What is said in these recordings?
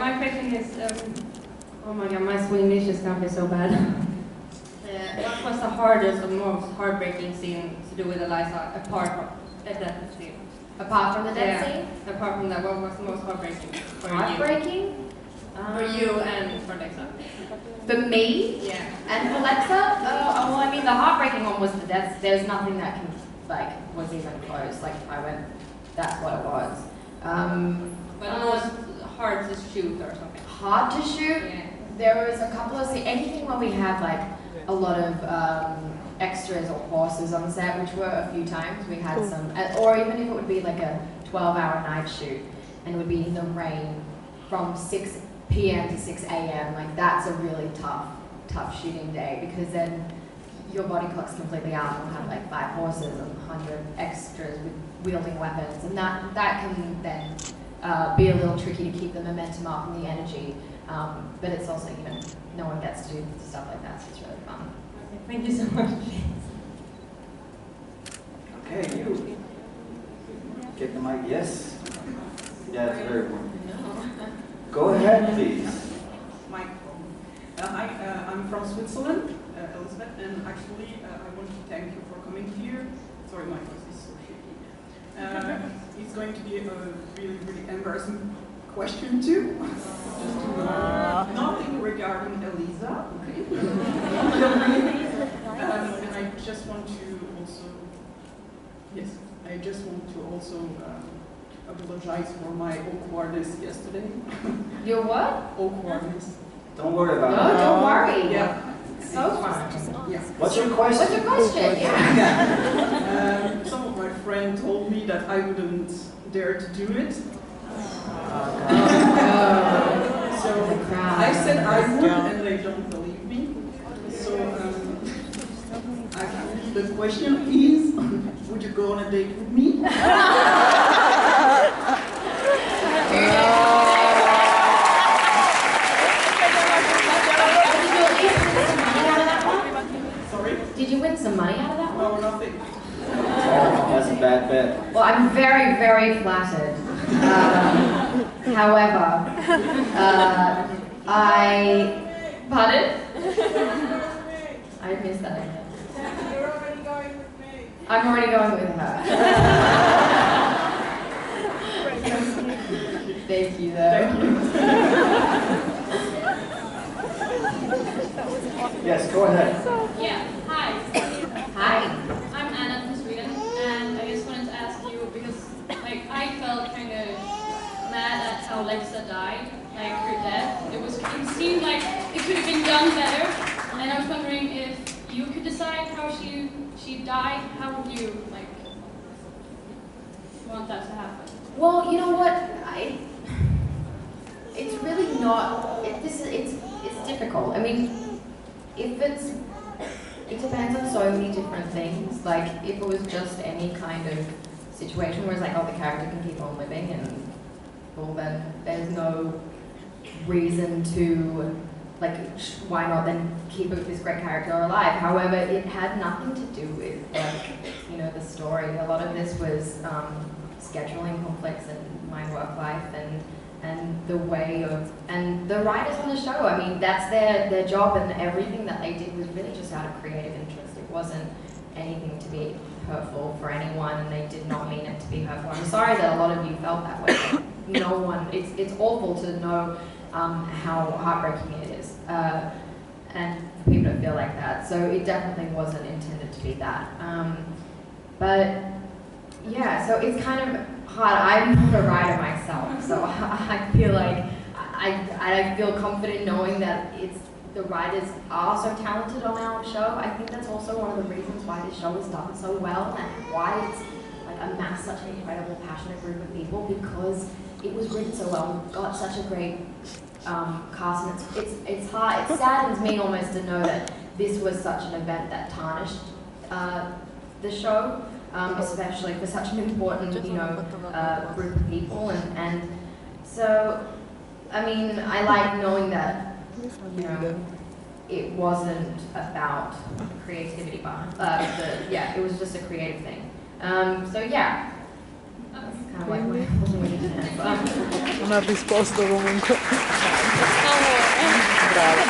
my question is, oh my god, my Swedish is gonna be so bad. What was the hardest or most heartbreaking scene to do with Alycia, apart from that scene? Apart from the death scene? Apart from that, what was the most heartbreaking for you? Heartbreaking? For you and for Lexa. For me? Yeah. And for Lexa? Well, I mean, the heartbreaking one was the death. There's nothing that can, was even close. I went, that's what it was. But it was hard to shoot or something. Hard to shoot? Yeah. There was a couple of scenes, anything where we had a lot of extras or horses on set, which were a few times. We had some, or even if it would be like a 12-hour night shoot, and it would be in the rain from 6 p.m. to 6 a.m. That's a really tough shooting day, because then your body clock's completely out and we'll have 5 horses and 100 extras with wielding weapons, and that can then be a little tricky to keep the momentum up and the energy. But it's also, no one gets to do stuff like that, so it's really fun. Okay, thank you so much. Okay, you. Get the mic, yes? Yeah, it's very important. Go ahead, please. Microphone. Hi, I'm from Switzerland, Elizabeth, and actually I want to thank you for coming here. Sorry, my voice is so shaky. It's going to be a really, really embarrassing question too. Just to know nothing regarding Alycia, okay? And I just want to also, yes, I just want to also apologize for my awkwardness yesterday. Your what? Awkwardness. Don't worry about No, it. don't worry. Yeah. So fun. Yeah. What's your question? What's your question? Yeah. Some of my friends told me that I wouldn't dare to do it. So I said I would, and they don't believe me. So actually the question is, would you go on a date with me? Sorry? Did you win some money out of that one? No, nothing. Oh, that's a bad bet. Well, I'm very, very flattered. However, pardon? I missed that again. You're already going with me. I'm already going with her. Thank you, though. Thank you. Yes, go ahead. Yeah, hi. Hi. I'm Anna from Sweden, and I just wanted to ask you, because I felt kind of mad at how Lexa died, her death. It seemed like it could have been done better, and I was wondering if you could decide how she died, how would you want that to happen? Well, you know what? It's really not. It's difficult. I mean, it depends on so many different things. If it was just any kind of situation where it's oh, the character can keep on living, and well, then there's no reason to why not then keep this great character alive? However, it had nothing to do with the story. A lot of this was scheduling conflicts in my work life and the way of, and the writers on the show, I mean, that's their job, and everything that they did was really just out of creative interest. It wasn't anything to be hurtful for anyone, and they did not mean it to be hurtful. I'm sorry that a lot of you felt that way. No one, it's awful to know how heartbreaking it is, and for people to feel like that. So it definitely wasn't intended to be that. But yeah, so it's kind of hard. I'm not a writer myself, so I feel I feel confident knowing that the writers are so talented on our show. I think that's also one of the reasons why this show is done so well, and why it's amassed such an incredible, passionate group of people, because it was written so well. We've got such a great cast, and it's hard. It saddens me almost to know that this was such an event that tarnished the show. Especially for such an important, group of people, and so, I mean, I like knowing that, it wasn't about creativity behind, it was just a creative thing. So yeah. kind of like Non ha risposto comunque. Brava.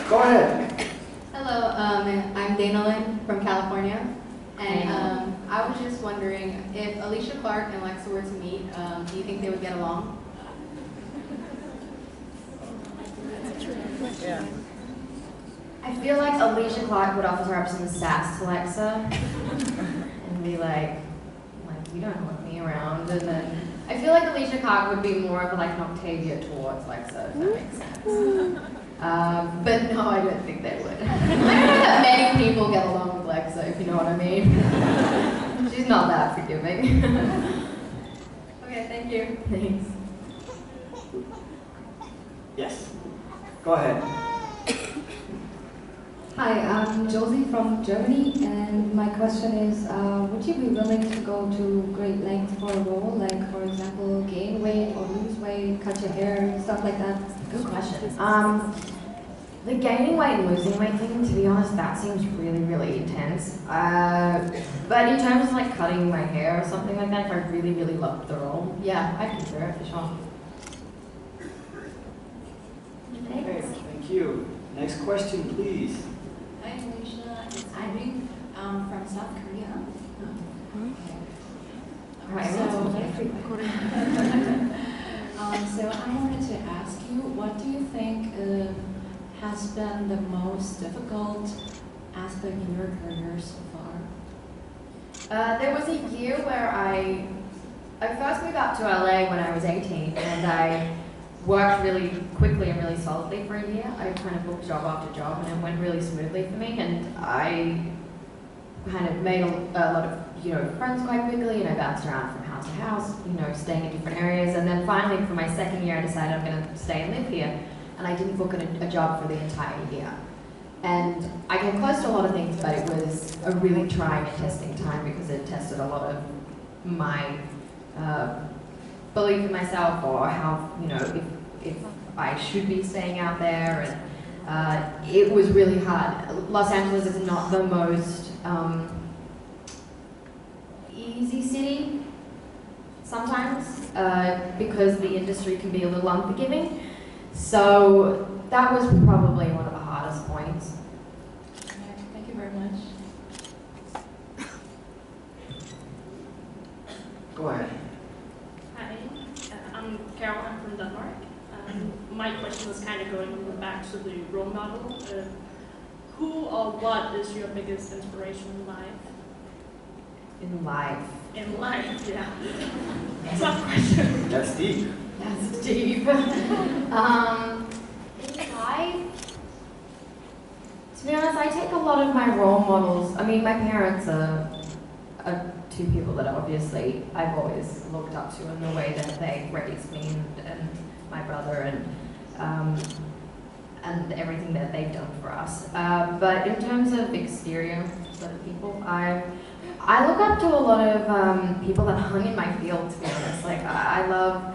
Go ahead. Hello, I'm Dana Lynn from California, and I was just wondering if Alicia Clark and Lexa were to meet, do you think they would get along? Yeah. I feel like Alicia Clark would offer up some sass to Lexa and be like, you don't want me around. And then I feel like Alicia Clark would be more of like an Octavia towards Lexa, if that makes sense. But no, I don't think they would. I don't know that many people get along with Lexa, if you know what I mean. She's not that forgiving. Okay, thank you. Thanks. Yes. Go ahead. Hi, I'm Josie from Germany, and my question is, would you be willing to go to great lengths for a role, like for example, gain weight or lose weight, cut your hair, stuff like that? Good question. The gaining weight and losing weight thing, to be honest, that seems really, really intense. But in terms of like cutting my hair or something like that, if I really, really loved the role, yeah, I'd consider it for sure. Okay, thank you. Next question, please. Hi, Alicia. It's Irene from South Korea. So I wanted to ask you, what do you think has been the most difficult aspect in your career so far? There was a year where I first moved out to LA when I was 18, and I worked really quickly and really solidly for a year. I kind of booked job after job, and it went really smoothly for me, and I kind of made a lot of friends quite quickly, and I bounced around from house to house, staying in different areas. And then finally, for my second year, I decided I'm going to stay and live here, and I didn't book a job for the entire year. And I came close to a lot of things, but it was a really trying and testing time because it tested a lot of my belief in myself, or how, if I should be staying out there. And it was really hard. Los Angeles is not the most easy city sometimes, because the industry can be a little unforgiving. So that was probably one of the hardest points. Okay, thank you very much. Go ahead. Hi, I'm Caroline from Denmark. My question is kind of going back to the role model. Who or what is your biggest inspiration in life? In life. In life, yeah. Tough question. That's deep. That's deep. In life, to be honest, I take a lot of my role models. I mean, my parents are two people that obviously I've always looked up to in the way that they raised me, and my brother, and everything that they've done for us. But in terms of exterior sort of people, I look up to a lot of people that hung in my field, to be honest. Like, I love,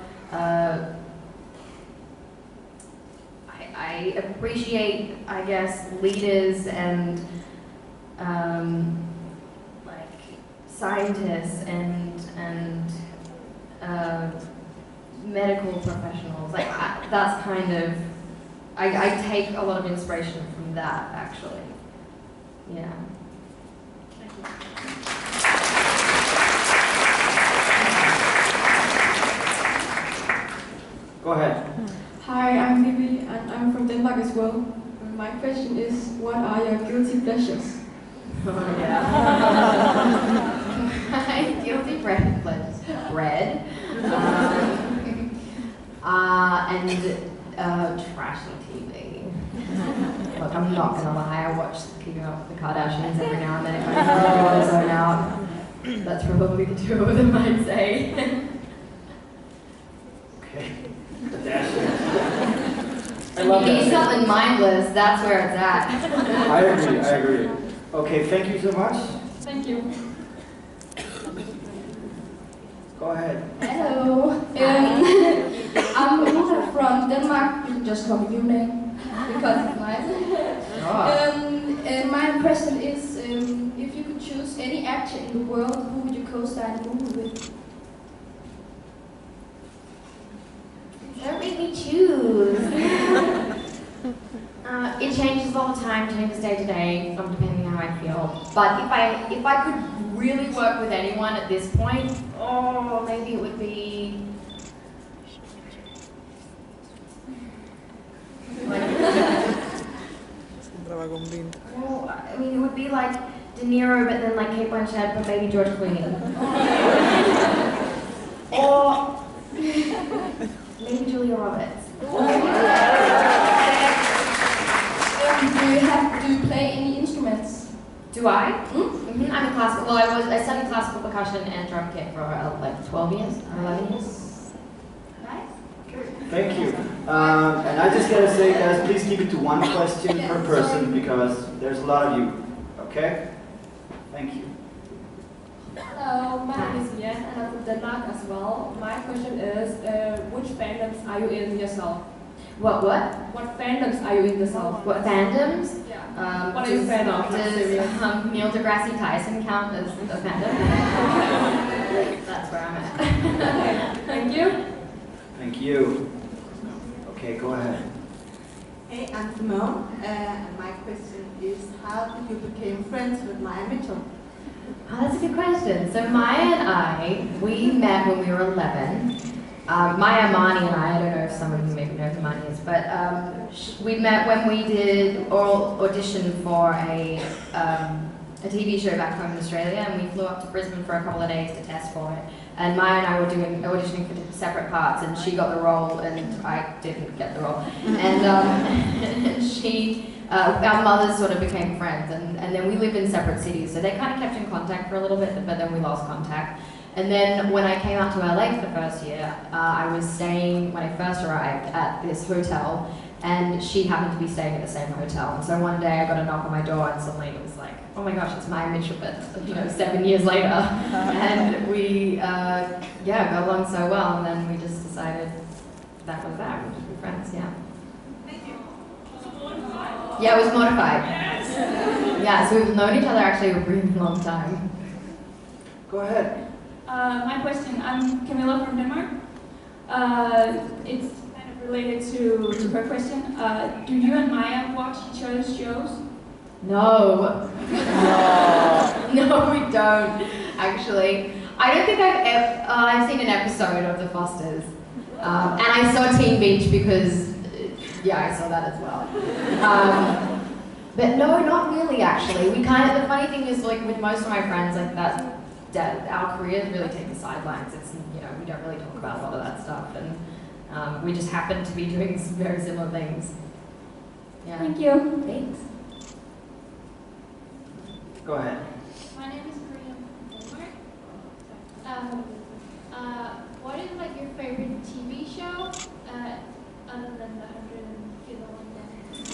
I appreciate, I guess, leaders and like scientists and medical professionals. Like, that's kind of, I take a lot of inspiration from that, actually. Yeah. Thank you. Go ahead. Hi, I'm Vivi, and I'm from Denmark as well. My question is, what are your guilty pleasures? Oh, yeah. My guilty pleasures. Bread. And trashy TV. Look, I'm not gonna lie, I watch Keeping Up with the Kardashians every now and then if I want to zone out. That's probably the two of them, I'd say. Okay. I love If you need that. something mindless, that's where it's at. I agree. Okay, thank you so much. Thank you. Go ahead. Hello. I'm Una from Denmark. You can just call me Una because it's nice. My question is, if you could choose any actor in the world, who would you co-star in a movie with? It changes all the time, changes day to day, depending on how I feel. But if I could really work with anyone at this point, oh, maybe it would be. Oh, I mean, it would be like De Niro, but then like Kate Blanchett, but maybe George Clooney. Or maybe Julia Roberts. Do you play any instruments? Do I? Mm-hmm. I'm a classical. Well, I studied classical percussion and drum kit for like 12 years, 11 years. Nice. Thank you. And I just gotta say, guys, please keep it to one question per person because there's a lot of you. Okay? Thank you. Hello, my name is Jan and I'm from Denmark as well. My question is, which fandoms are you in yourself? What? What fandoms are you in yourself? What fandoms? Yeah. What are you a fan of? Does Neil deGrasse Tyson count as a fandom? That's where I'm at. Thank you. Thank you. Okay, go ahead. Hey, I'm Simone, and my question is, how did you become friends with Maya Mitchell? Oh, that's a good question. So Maya and I, we met when we were 11. Maya, Mani, and I don't know if some of you maybe know who Mani is, but we met when we did oral audition for a TV show back home in Australia, and we flew up to Brisbane for a couple of days to test for it. And Maya and I were doing auditioning for separate parts, and she got the role, and I didn't get the role. And our mothers sort of became friends, and then we lived in separate cities, so they kind of kept in contact for a little bit, but then we lost contact. And then when I came out to LA for the first year, I was staying, when I first arrived, at this hotel, and she happened to be staying at the same hotel. And so one day I got a knock on my door, and suddenly it was like, oh my gosh, it's Maya Mitchell, but 7 years later. And we, got along so well, and then we just decided that was that, we should be friends, yeah. Thank you. Yeah, it was mortified. Yeah, so we've known each other actually a really long time. Go ahead. My question, I'm Camilla from Denmark. It's kind of related to her question. Do you and Maya watch each other's shows? No. No, we don't, actually. I don't think I've seen an episode of The Fosters. And I saw Teen Beach because, I saw that as well. But no, not really, actually. The funny thing is, like, with most of my friends, like, our careers really take the sidelines. It's, we don't really talk about a lot of that stuff, and we just happen to be doing some very similar things. Yeah. Thank you. Thanks. Go ahead. My name is Maria from Denmark. What is like your favorite TV show other than the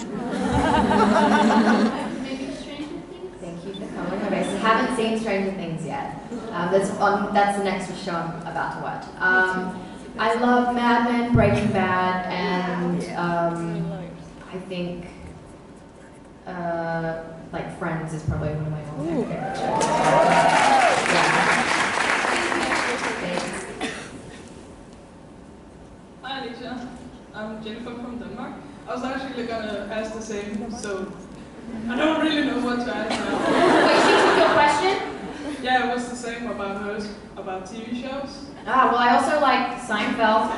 101 Maybe Stranger Things? Thank you for coming. Okay, so haven't seen Stranger Things yet. That's the next show I'm about to watch. I love Mad Men, Breaking Bad, and I think like Friends is probably one of my all-time favorite shows. Hi Alicia, I'm Jennifer from Denmark. I was actually gonna ask the same, so I don't really know what to ask now. Wait, she took your question? Yeah, it was the same about hers, about TV shows. Ah, well, I also like Seinfeld.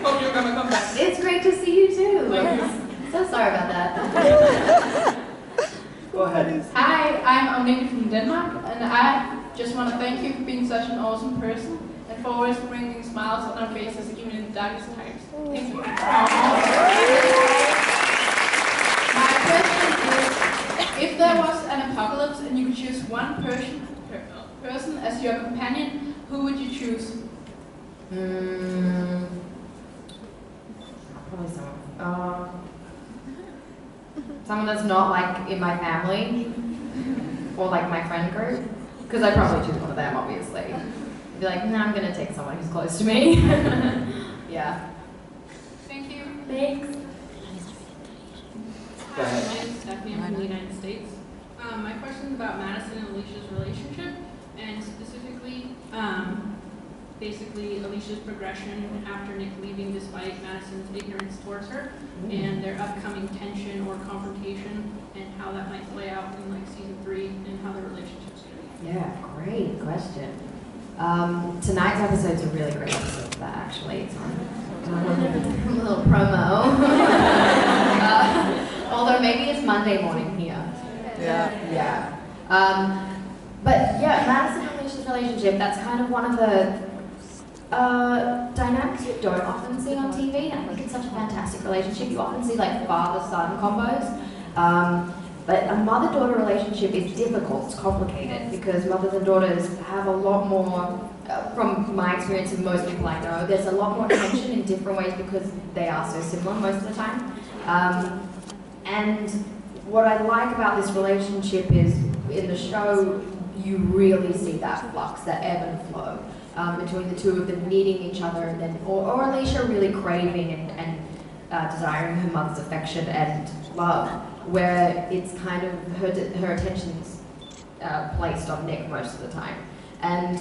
Hope you're gonna come back. It's great to see you too. So sorry about that. Go ahead. Hi, I'm Alycia from Denmark, and I just want to thank you for being such an awesome person and for always bringing smiles on our faces even in the darkest times. Thank you. My question is, if there was an apocalypse and you could choose one person as your companion, who would you choose? Probably someone that's not like in my family or like my friend group, because I'd probably choose one of them, obviously. I'd be like, no, I'm gonna take someone who's close to me. Yeah. Thank you. Thanks. Go ahead. My name is Stephanie. I'm from the United States. My question is about Madison and Alicia's relationship, and specifically, basically Alicia's progression after Nick leaving despite Madison's ignorance towards her, and their upcoming tension or confrontation, and how that might play out in like season 3 and how their relationship's going to be. Yeah, great question. Tonight's episode's a really great episode for that, actually. It's on a little promo. Although maybe it's Monday morning here. Yeah. But yeah, Madison and Alicia's relationship, that's kind of one of the dynamics you don't often see on TV. I think it's such a fantastic relationship. You often see like father-son combos. But a mother-daughter relationship is difficult, it's complicated, because mothers and daughters have a lot more, from my experience and most people I know, there's a lot more tension in different ways because they are so similar most of the time. And what I like about this relationship is, in the show, you really see that flux, that ebb and flow between the two of them needing each other, and then, or Alicia really craving and desiring her mother's affection and love, where it's kind of her attention's placed on Nick most of the time. And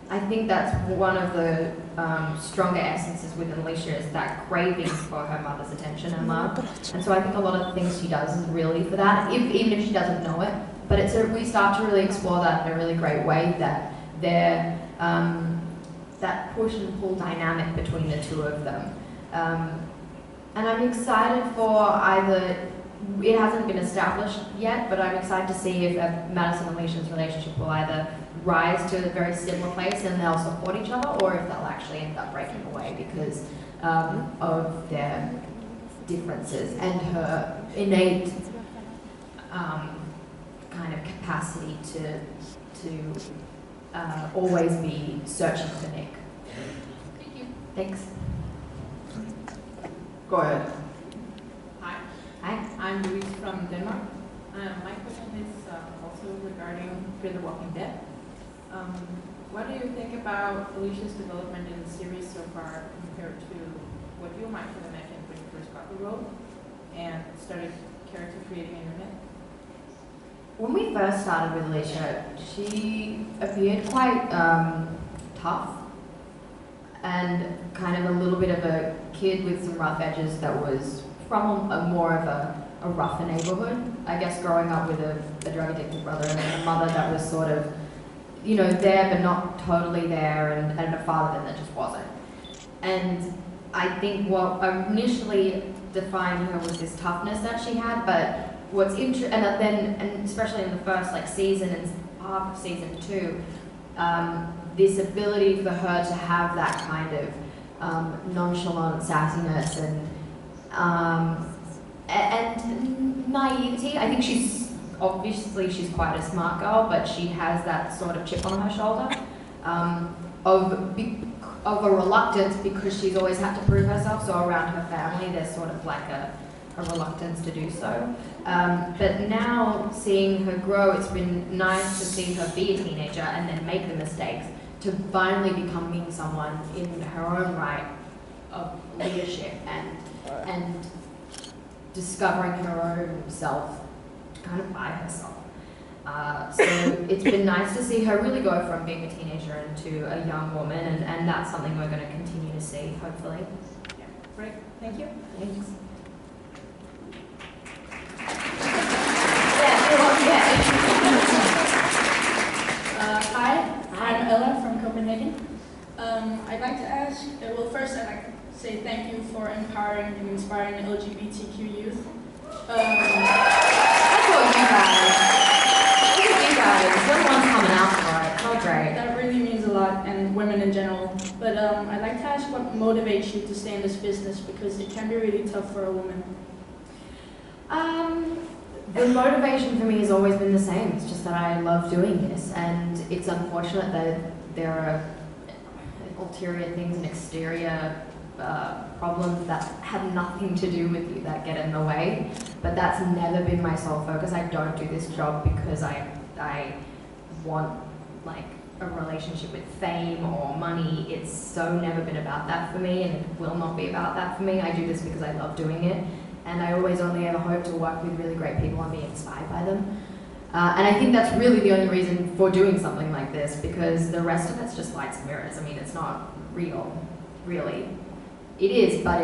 I think that's one of the stronger essences within Alicia, is that craving for her mother's attention and love. And so I think a lot of the things she does is really for that, even if she doesn't know it. But we start to really explore that in a really great way, that they're, that push and pull dynamic between the two of them. And I'm excited for either, it hasn't been established yet, but I'm excited to see if Madison and Alicia's relationship will either rise to a very similar place and they'll support each other, or if they'll actually end up breaking away because of their differences and her innate kind of capacity to always be searching for Nick. Thank you. Thanks. Go ahead. Hi. Hi. I'm Louise from Denmark. My question is also regarding Fear the Walking Dead. What do you think about Alicia's development in the series so far compared to what you might have imagined when you first got the role and started character creating in your head? When we first started with Alicia, she appeared quite tough and kind of a little bit of a kid with some rough edges that was from a more of a rougher neighborhood. I guess growing up with a drug addicted brother and a mother that was sort of, you know, there but not totally there, and a father that just wasn't. And I think what initially defined her was this toughness that she had, but what's interesting, and especially in the first like season and half of season 2, this ability for her to have that kind of nonchalant sassiness and naivety. I think she's quite a smart girl, but she has that sort of chip on her shoulder of a reluctance, because she's always had to prove herself. So around her family, there's sort of like a reluctance to do so. But now seeing her grow, it's been nice to see her be a teenager and then make the mistakes to finally becoming someone in her own right of leadership and discovering her own self kind of by herself. So it's been nice to see her really go from being a teenager into a young woman, and that's something we're going to continue to see, hopefully. Yeah, great. Thank you. Thanks. Hi, I'm Ella from Copenhagen. I'd like to ask, well, first I'd like to say thank you for empowering and inspiring LGBTQ youth. I told you guys. Look at you guys. Someone's coming out for it. How great. That really means a lot, and women in general. But I'd like to ask what motivates you to stay in this business, because it can be really tough for a woman. The motivation for me has always been the same. It's just that I love doing this, and it's unfortunate that there are ulterior things and exterior problems that have nothing to do with you that get in the way. But that's never been my sole focus. I don't do this job because I want like a relationship with fame or money. It's so never been about that for me, and it will not be about that for me. I do this because I love doing it. And I always only ever hope to work with really great people and be inspired by them. And I think that's really the only reason for doing something like this, because the rest of it's just lights and mirrors. I mean, it's not real, really. It is, but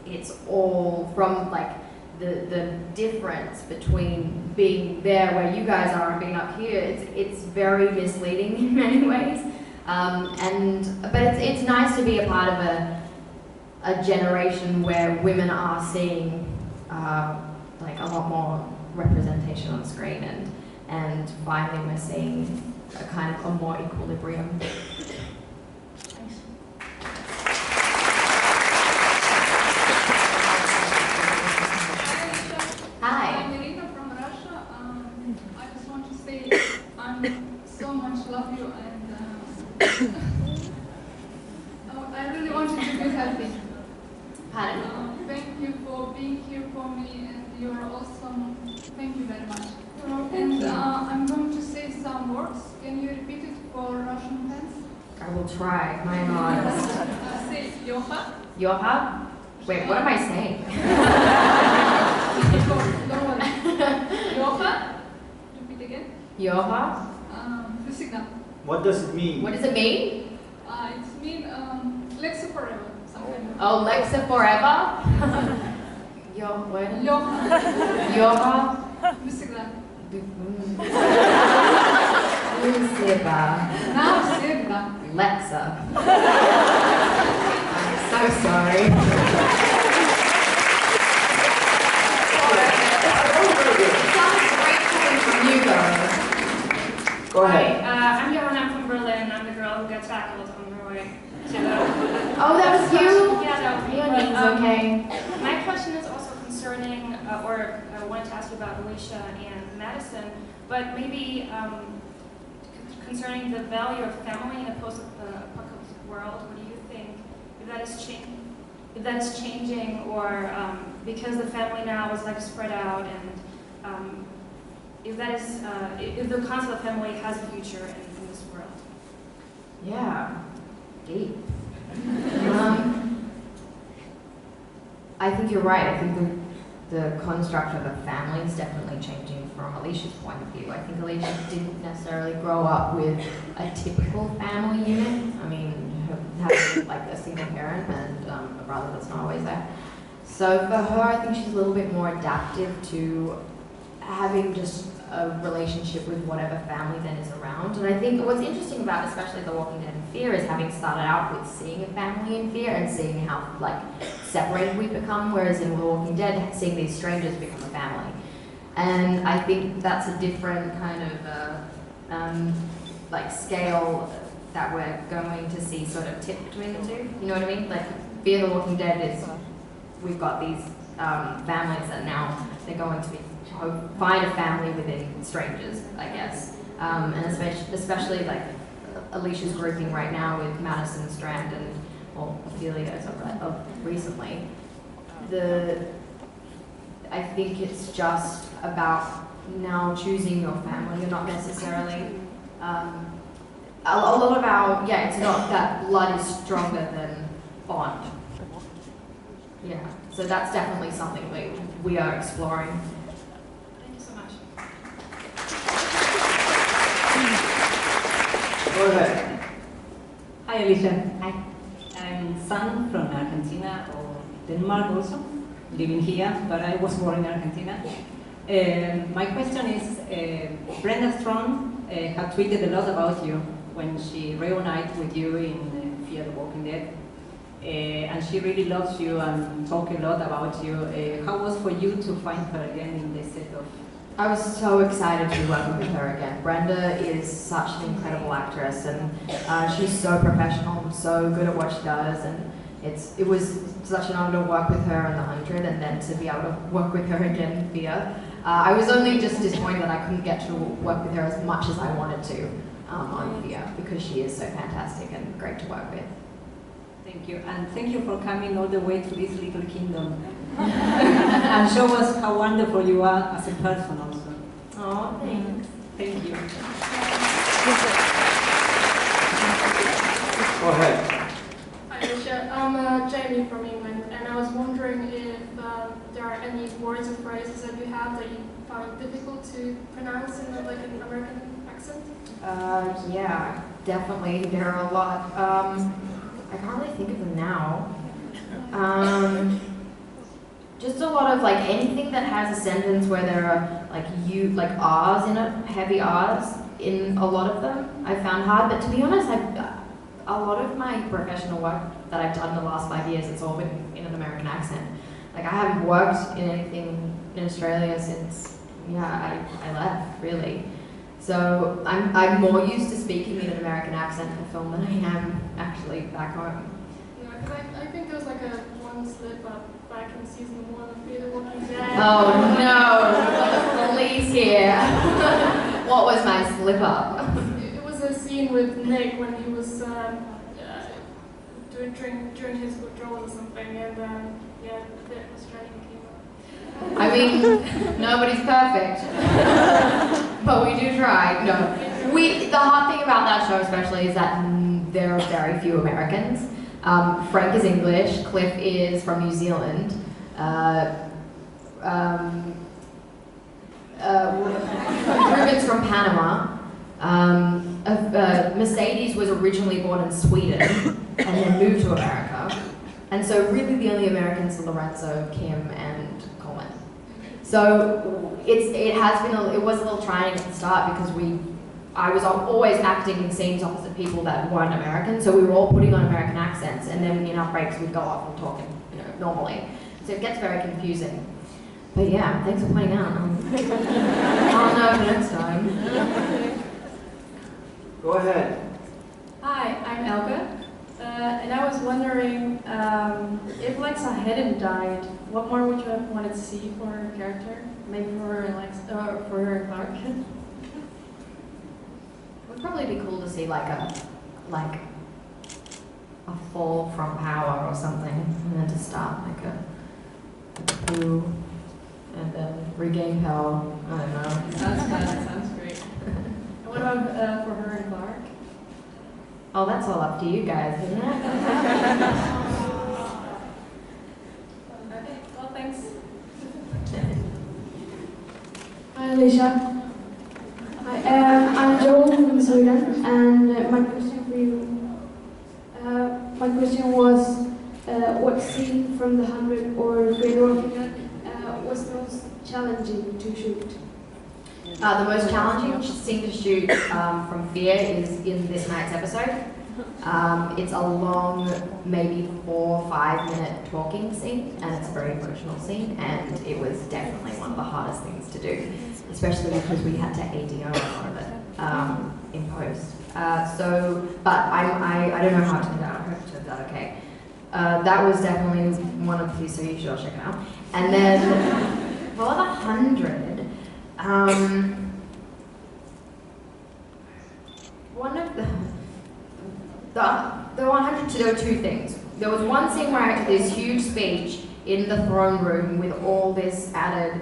it's all from like the difference between being there where you guys are and being up here. It's very misleading in many ways. But it's nice to be a part of a generation where women are seeing like a lot more representation on screen, and finally we're seeing a kind of a more equilibrium. Hi. I'm Federica from Russia. I just want to say I so much love you, and I really want you to be healthy. Pardon? Thank you for being here for me, and you're awesome. Thank you very much. And I'm going to say some words. Can you repeat it for Russian fans? I will try. My honest. Say Yoha. Yoha? Wait, what am I saying? Don't worry. Yoha. Repeat again. Yoha? Всегда. What does it mean? What does it mean? It means Lexa forever. Something. Oh, Lexa forever? Yoha. Yoha? Всегда. Навсегда. Lexa. I'm so sorry. It sounds great coming from you though. Go ahead. Hi, I'm Johanna, I'm from Berlin. I'm the girl who got tackled on her way to the... Oh, that was you? Yeah, that was me. Your name's okay. My question is also concerning, or I wanted to ask you about Alicia and Madison, but maybe concerning the value of family in a post-apocalyptic world. What do you think? If that is changing, or because the family now is like spread out, and if that is, if the concept of family has a future in this world. Yeah, deep. I think you're right. I think the construct of a family is definitely changing from Alicia's point of view. I think Alicia didn't necessarily grow up with a typical family unit. I mean, her having like a single parent and a brother that's not always there. So for her, I think she's a little bit more adaptive to having just a relationship with whatever family then is around. And I think what's interesting about especially The Walking Dead and Fear is having started out with seeing a family in Fear and seeing how like separated we've become, whereas in The Walking Dead, seeing these strangers become a family. And I think that's a different kind of like scale that we're going to see sort of tip between the two. You know what I mean? Like Fear The Walking Dead is, we've got these families that now they're going to be find a family within strangers, I guess. And especially like Alicia's grouping right now with Madison, Strand, and well, Ophelia of recently. I think it's just about now choosing your family. You're not necessarily a lot of our, yeah, it's not that blood is stronger than bond. Yeah, so that's definitely something we are exploring. Go ahead. Hi, Alicia. Hi. I'm San from Argentina, or Denmark also, living here, but I was born in Argentina. My question is, Brenda Strong had tweeted a lot about you when she reunited with you in Fear the Walking Dead. And she really loves you and talked a lot about you. How was for you to find her again in the set of... I was so excited to be working with her again. Brenda is such an incredible actress, and she's so professional, so good at what she does, and it was such an honor to work with her in The 100, and then to be able to work with her again in Fear. I was only just disappointed that I couldn't get to work with her as much as I wanted to on Fear, because she is so fantastic and great to work with. Thank you, and thank you for coming all the way to this little kingdom. And show us how wonderful you are as a person also. Oh, thanks. Thank you. Go ahead. Hi, Alicia. I'm Jamie from England, and I was wondering if there are any words or phrases that you have that you found difficult to pronounce in like an American accent? Yeah, definitely. There are a lot. I can't really think of them now. Just a lot of like anything that has a sentence where there are like R's in it, heavy R's in a lot of them. I found hard, but to be honest, a lot of my professional work that I've done the last 5 years, it's all been in an American accent. Like I haven't worked in anything in Australia since I left really. So I'm more used to speaking in an American accent for film than I am actually back home. Yeah, because I think there was like one slip up back in season 1 of Fear the Walking Dead. Oh no, police here. What was my slip up? It was a scene with Nick when he was during his withdrawal or something, and the Australian came up. I mean, nobody's perfect, but we do try. No, the hard thing about that show especially is that there are very few Americans. Frank is English, Cliff is from New Zealand, Ruben's from Panama, Mercedes was originally born in Sweden and then moved to America. And so really the only Americans are Lorenzo, Kim, and Colin. So it was a little trying at the start because I was always acting in scenes opposite people that weren't American, so we were all putting on American accents, and then in our breaks we'd go off and talk, normally. So it gets very confusing. But yeah, thanks for pointing out. I'll know for next time. Go ahead. Hi, I'm Elke, and I was wondering if Lexa hadn't died, what more would you have wanted to see for her character? Maybe for her and Clark. It would probably be cool to see like a fall from power or something, and then to start like a coup, and then regain power. I don't know. Sounds great. And what about for her and Clark? Oh, that's all up to you guys, isn't it? Okay, well, thanks. Hi, Alicia. Hi, I'm Joel from Sweden, and my question for you. My question was, what scene from The 100 or Fear the Walking Dead was most challenging to shoot? The most challenging scene to shoot from Fear is in this night's episode. It's a long, maybe 4 or 5 minute talking scene, and it's a very emotional scene, and it was definitely one of the hardest things to do, especially because we had to ADO a lot of it in post. But I don't know how it turned out. I hope it turned out okay. That was definitely one of the, so you should all check it out. And then for the 100, one of the 100, there were 2 things. There was one scene where I had this huge speech in the throne room with all this added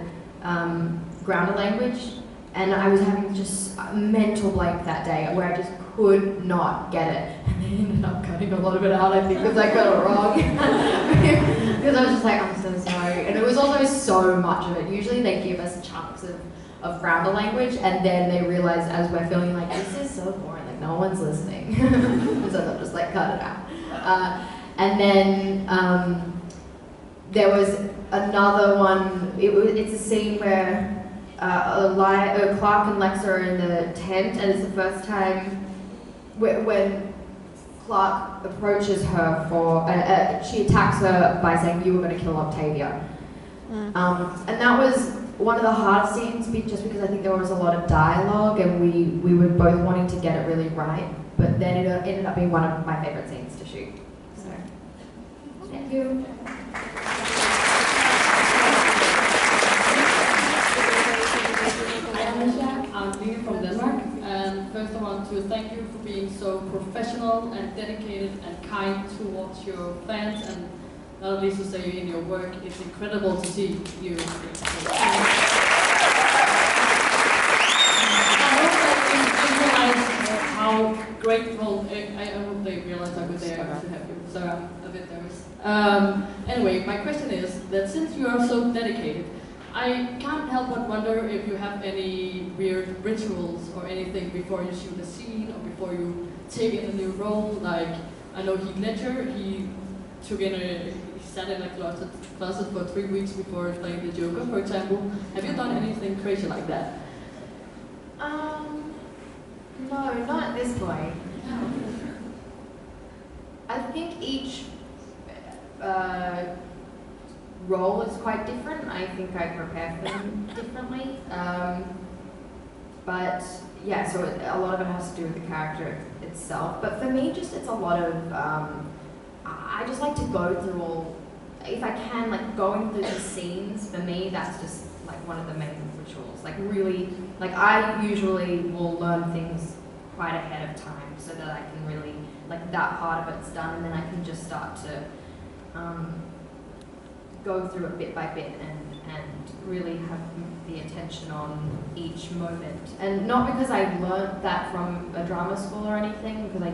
grounder language, and I was having just a mental blank that day where I just could not get it. And they ended up cutting a lot of it out, I think, because I got it wrong. Because I was just like, I'm so sorry. And it was also so much of it. Usually they give us chunks of grounder language, and then they realize as we're feeling like, this is so boring, like no one's listening. So they'll just like cut it out. And then there was another one, it's a scene where Clark and Lexa are in the tent, and it's the first time when Clark approaches her she attacks her by saying, you were going to kill Octavia. And that was one of the hardest scenes, just because I think there was a lot of dialogue, and we were both wanting to get it really right, but then it ended up being one of my favorite scenes to shoot. So, thank you. I'm Line from Denmark, and first I want to thank you for being so professional and dedicated and kind towards your fans, and not least to say in your work. It's incredible to see you. I hope that you realize how grateful, I hope they realize how good they are to have you, so I'm a bit nervous. Anyway, my question is that since you are so dedicated, I can't help but wonder if you have any weird rituals or anything before you shoot a scene or before you take in a new role. Like, I know Heath Ledger, he sat in a closet for 3 weeks before playing the Joker, for example. Have you done anything crazy like that? No, not at this point. I think each role is quite different. I think I prepare for them differently. But yeah, so a lot of it has to do with the character itself. But for me, just it's a lot of, I just like to go through all, if I can, like going through the scenes, for me, that's just like one of the main rituals. Like really, like I usually will learn things quite ahead of time so that I can really, like that part of it's done, and then I can just start to go through it bit by bit and really have the attention on each moment. And not because I learned that from a drama school or anything, because I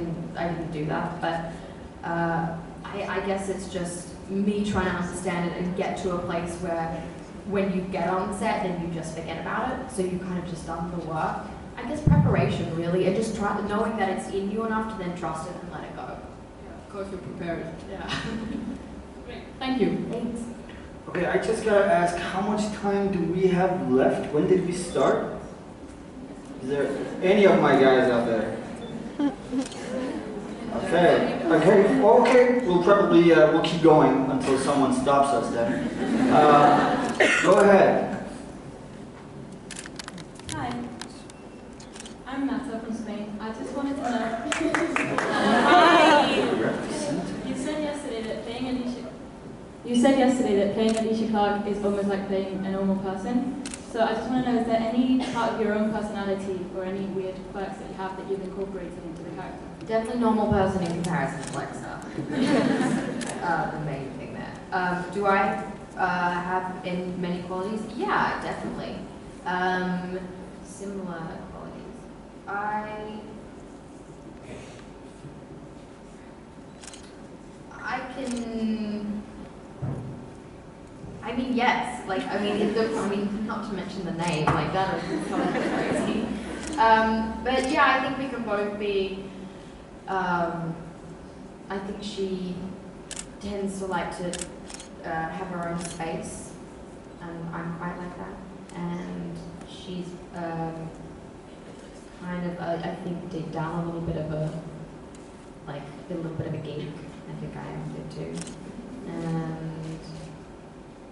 didn't do that, but I guess it's just me trying to understand it and get to a place where when you get on set, then you just forget about it. So you kind of just done the work. I guess preparation really, and just knowing that it's in you enough to then trust it and let it go. Yeah, of course you're prepared. Yeah. Great. Thank you. Thanks. Okay, I just gotta ask, how much time do we have left? When did we start? Is there any of my guys out there? Okay, we'll probably, we'll keep going until someone stops us then. Go ahead. Hi, I'm Nata from Spain. I just wanted to know. You said yesterday that playing Alicia. You said yesterday that playing Alicia Clark is almost like playing a normal person. So I just want to know, is there any part of your own personality or any weird quirks that you have that you've incorporated into the character? Definitely normal person in comparison to Lexa. The main thing there. Do I have many qualities? Yeah, definitely. Similar qualities. I can. I mean, yes. Like, I mean, not to mention the name. Like that is kind of crazy. But yeah, I think we can both be. I think she tends to like to have her own space, and I'm quite like that. And she's kind of, I think deep down a little bit of a geek. I think I am a bit too.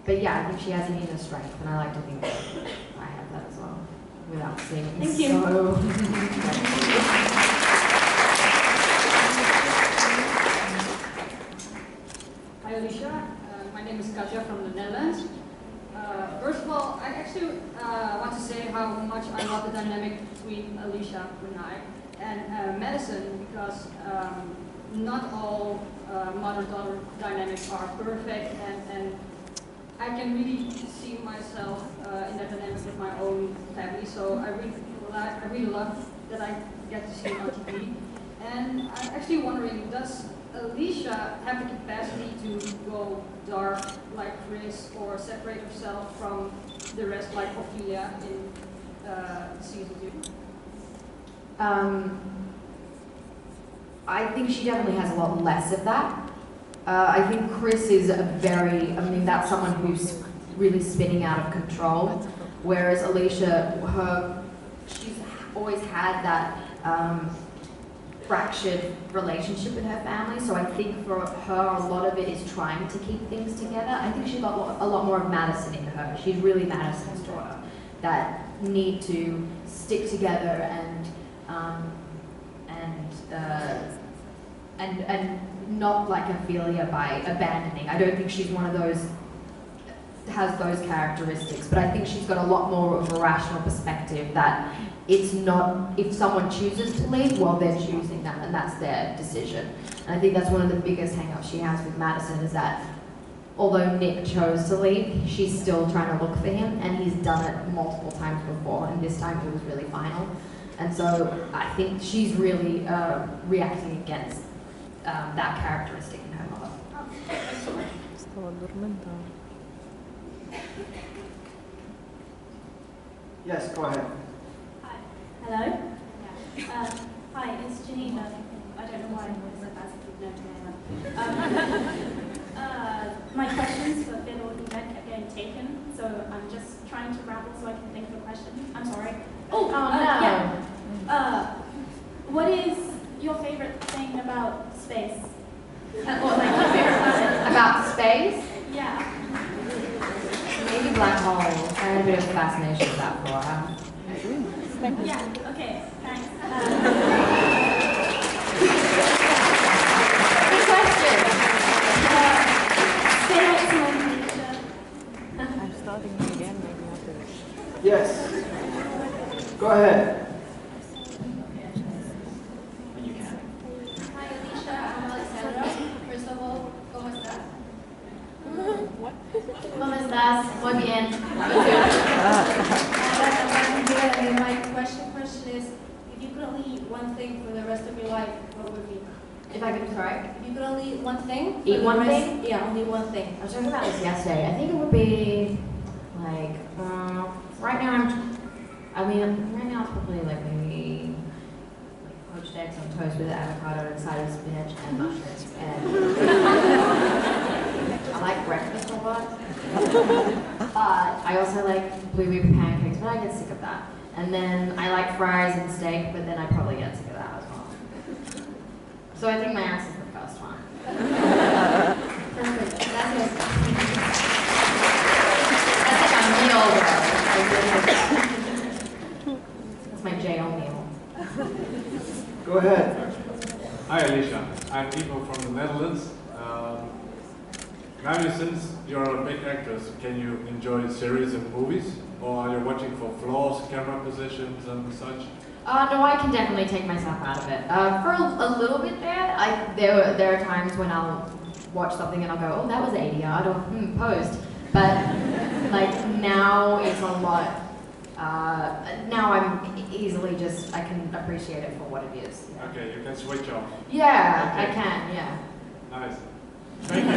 But yeah, I think she has an inner strength, and I like to think that I have that as well, without seeming Thank you. so. Hi Alicia, my name is Katja from the Netherlands. First of all, I actually want to say how much I love the dynamic between Alicia and I and Madison, because not all mother-daughter dynamics are perfect, and I can really see myself in that dynamic with my own family, so I really love that I get to see it on TV. And I'm actually wondering, does Alicia have the capacity to go dark like Chris, or separate herself from the rest like Ophelia in season 2? I think she definitely has a lot less of that. I think Chris is that's someone who's really spinning out of control, whereas Alicia, she's always had that fractured relationship with her family, so I think for her a lot of it is trying to keep things together. I think she's got a lot more of Madison in her. She's really Madison's daughter, that need to stick together and not like Ophelia by abandoning. I don't think she's one of those, has those characteristics, but I think she's got a lot more of a rational perspective that it's not, if someone chooses to leave, well, they're choosing that, and that's their decision. And I think that's one of the biggest hang-ups she has with Madison, is that although Nick chose to leave, she's still trying to look for him, and he's done it multiple times before, and this time it was really final. And so I think she's really reacting against that characteristic in her mother. Yes, go ahead. Hi. Hello? Hi, it's Janina. I don't know why I said that, my questions for Phil or Yvette are getting taken, so I'm just trying to ramble so I can think of a question. I'm sorry. No. Yeah. What is your favorite thing about space? Or like your favorite planet? About space? Yeah. Maybe black holes. I had a bit of a fascination with that for a while. Yeah, okay, thanks. Good question. Stay excellent, Alicia. I'm starting again, maybe after. Yes. Go ahead. When you can. Hi, Alicia. I'm Alexandra. First of all, ¿cómo estás? What? ¿Cómo estás? Muy bien. My question is, if you could only eat one thing for the rest of your life, what would it be? If I could, sorry? If you could only eat one thing? Eat one thing? Yeah, only one thing. I was talking about this yesterday. I think it would be like right now it's probably like maybe like poached eggs on toast with avocado and side of spinach and mushrooms. And I like breakfast a lot. But I also like blueberry pancakes, but I get sick of that. And then I like fries and steak, but then I probably get sick of that as well. So I think my answer is the first one. Perfect. Gracias. That's like a meal, though. That's my jail meal. Go ahead. Hi Alicia, I'm Ivo from the Netherlands. Now, since you're a big actress, can you enjoy series and movies? Or are you watching for flaws, camera positions and such? No, I can definitely take myself out of it. For a little bit there are times when I'll watch something and I'll go, oh, that was ADR, or posed. But like now it's a lot. Now I'm easily I can appreciate it for what it is. Yeah. Okay, you can switch off. Yeah, okay. I can. Yeah. Nice. Thank you.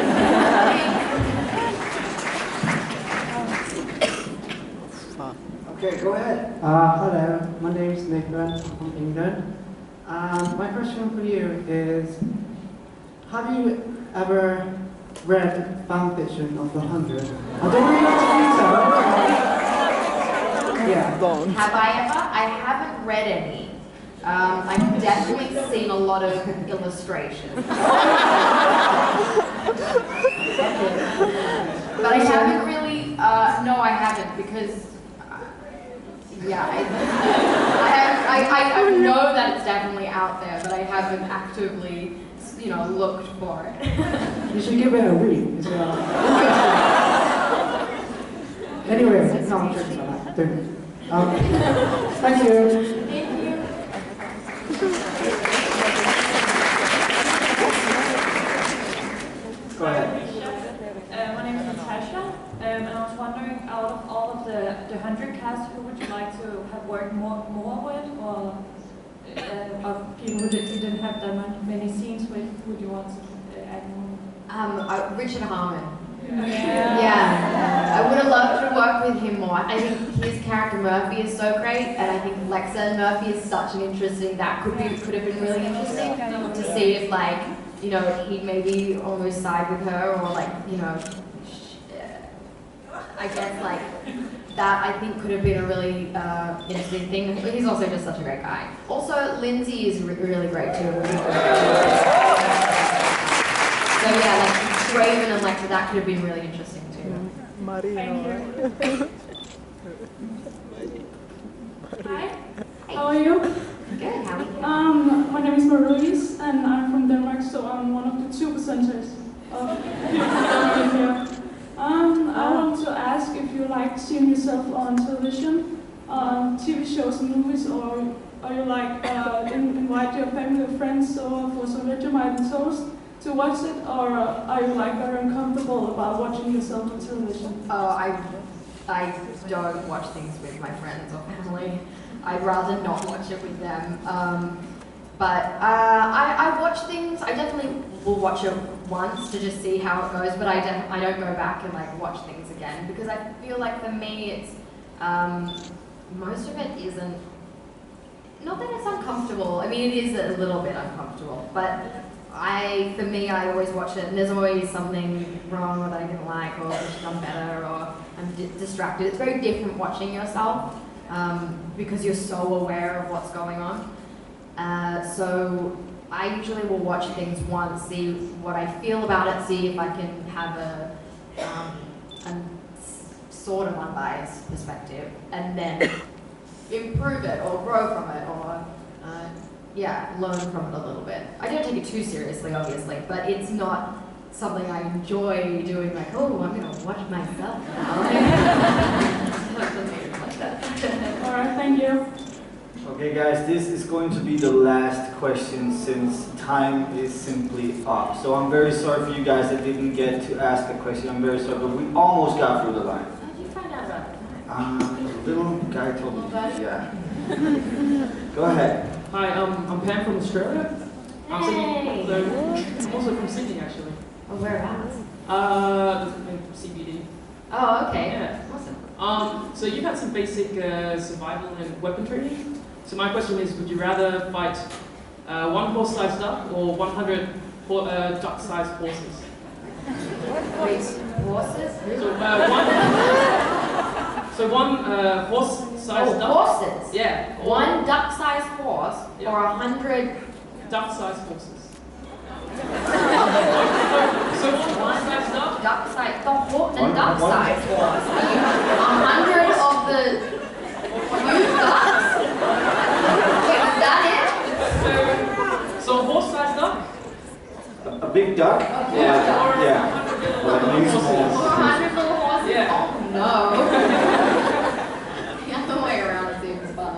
Okay, go ahead. Hello, my name is Nathan from England. My question for you is, have you ever read fan fiction of the 100? I don't really know to do so. Yeah. Have I ever? I haven't read any. I've definitely seen a lot of illustrations. But I haven't really, no I haven't, because yeah, I know that it's definitely out there, but I haven't actively, looked for it. You should give it a read. It's, anyway, no, I'm joking about that. Thank you. Thank you. Go ahead. My name is Natasha, and I was wondering, out of all of the 100 cast, who would you like to have worked more with, or of people who didn't have that many scenes with, would you want to add more? Richard Harmon. Yeah. I would have loved to work with him more. I think his character Murphy is so great, and I think Lexa and Murphy is such an interesting, that could have been really interesting to see if he'd maybe almost side with her, or I guess that I think could have been a really interesting thing. He's also just such a great guy. Also, Lindsay is really great too. So yeah, Raven and Lexa, that could have been really interesting too. Marino. Hi, how are you? Good, how are you? My name is Maurice, and I'm from Denmark, so I'm one of the 2 presenters of here. I want to ask if you like seeing yourself on television, TV shows and movies, or you invite your family or friends over for some Vegemite and toast to watch it, or are you very uncomfortable about watching yourself on television? Oh, I don't watch things with my friends or family. I'd rather not watch it with them. But I watch things. I definitely will watch it once to just see how it goes. But I don't go back and watch things again, because I feel like for me it's most of it isn't, not that it's uncomfortable, I mean it is a little bit uncomfortable, but for me, I always watch it and there's always something wrong or that I didn't like or I should have done better or I'm distracted. It's very different watching yourself because you're so aware of what's going on. So I usually will watch things once, see what I feel about it, see if I can have a sort of unbiased perspective and then improve it or grow from it or learn from it a little bit. I don't take it too seriously, obviously, but it's not something I enjoy doing, like, oh, I'm going to watch myself now. Something like that. All right, thank you. Okay, guys, this is going to be the last question since time is simply up. So I'm very sorry for you guys that didn't get to ask a question. I'm very sorry, but we almost got through the line. How did you find out about it? The little guy told me. Yeah. Go ahead. Hi, I'm Pam from Australia. I'm also from Sydney, actually. Oh, whereabouts? CBD. Oh, okay. Yeah. Awesome. So you've had some basic survival and weapon training. So my question is, would you rather fight one horse-sized duck or 100 duck-sized horses? Wait, horses? So one horse-sized duck. Horses? Yeah. One duck-sized horse or 100 duck-sized horses. So one-sized duck? Duck-sized, the duck-sized horse. 100 of the huge ducks? Wait, is that it? So horse-sized duck? A big duck? Yeah. Yeah. Like small. 400 little horses? Yeah. Oh no. The other way around seems fun.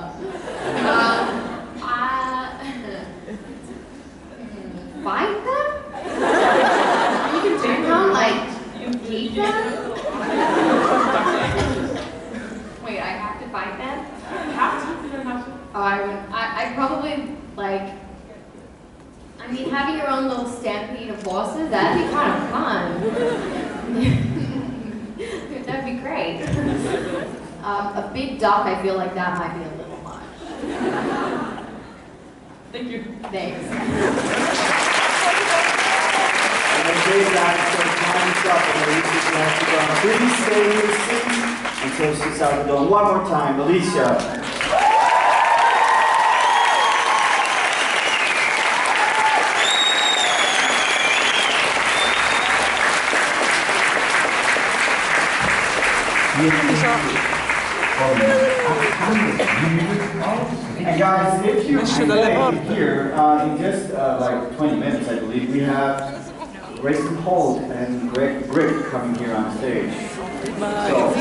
Fight them? You can take them, like, eat them? Wait, I have to fight them? You have to, you don't have to. Oh, I'd probably, like, I mean, having your own little stampede of horses, that'd be kind of fun. That'd be great. A big duck, I feel like that might be a little much. Thank you. Thanks. Okay, guys, so time's up and Alicia has to go. Please stay in your seat until she's out the door. One more time, Alicia. And guys, if you stay here, in just like 20 minutes, I believe, we have Grayson Holt and Greg Brick coming here on stage. So,